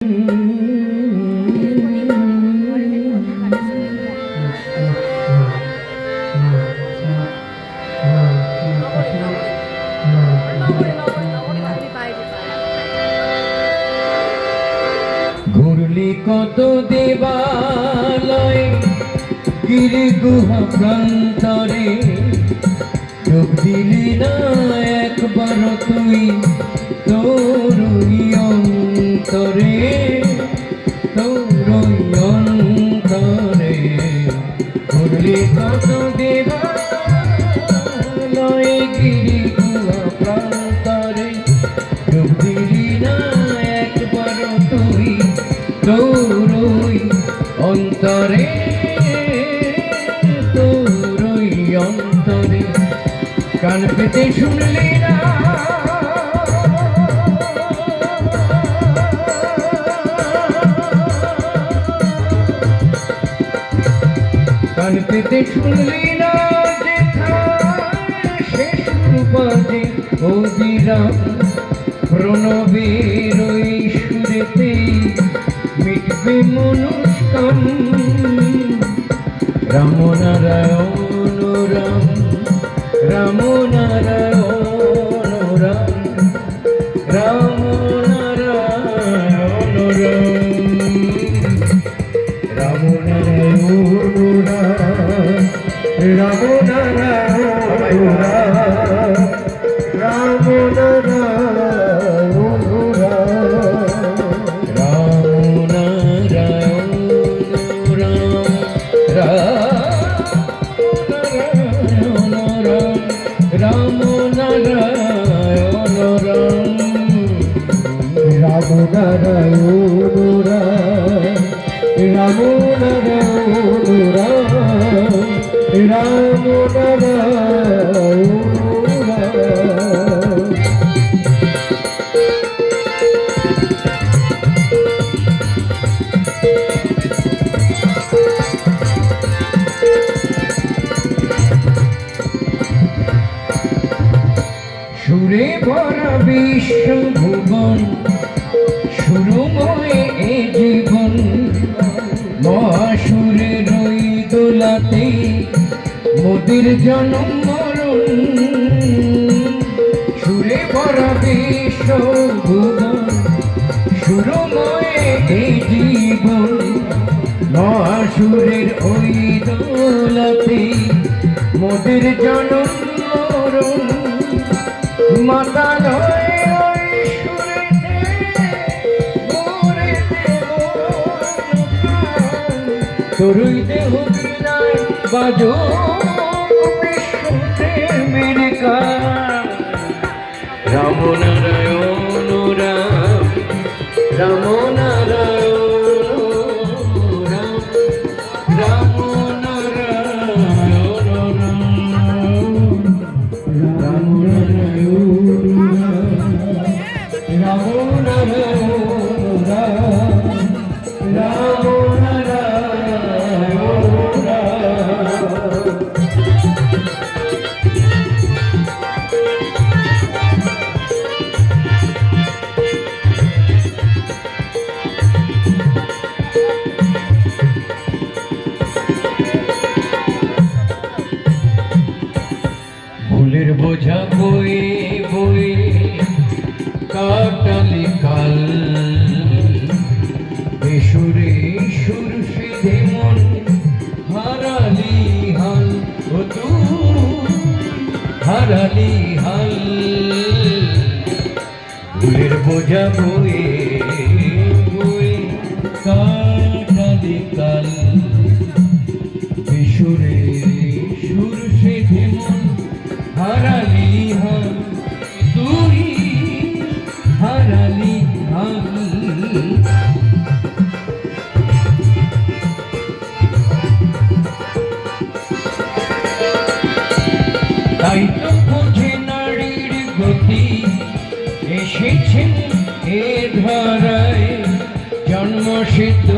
ঘুরলি কত দেবালয় গিরি গুহা প্রান্তরে, যোগ দিলি না একবার তুই তোরই অন্তরে, তোরই অন্তরে। ঘুরলি কত দেবালয় গিরি গুহা প্রান্তরে, যোগ দিলি না একবার তুই তোরই অন্তরে, তোরই অন্তরে। কান পেতে শুনলি না কান পেতে শুনলি না শেষ বাজে অবিরাম প্রণবের ওই সুরেতে মিটবে মনুষ্কাম। রাম নারায়ণ রাম, রাম নারায়ণ রাম, রাম নারায়ণ রাম, রাম নারায়ণ রাম, রাম নারায়ণ রাম, রাম সুরে ভরা বিশ্ব ভুবন, সুরময় এ জীবন, মহাসুরের ওই দোলাতে মোদের জনম মরণ। সুরে ভরা বিশ্ব ভুবন, সুরময় এ জীবন, মহাসুরের ওই দোলাতে মোদের জনম মরণ। মাতাল হয়ে ওই সুরেতে তোরই দেহ বিনায় বাজো বিশ্বপ্রেমের গান। রাম নারায়ণ রাম, রাম নারায়ণ রাম, রাম নারায়ণ রাম, রাম ভুলের বোঝা বয়ে বয়ে কাটালি কাল, সুরে সুর সিধে মন হারালি হাল, ও তুই হারালি হাল। ভুলের বোঝা বয়ে বয়ে কাটালি কাল, সুরে সুর সিধে মন হারালি হাল, তুই হারালি হাল। তাই তো বোঝে নারীর গতি, এসেছেন এ ধারায় জন্মসিদ্ধ।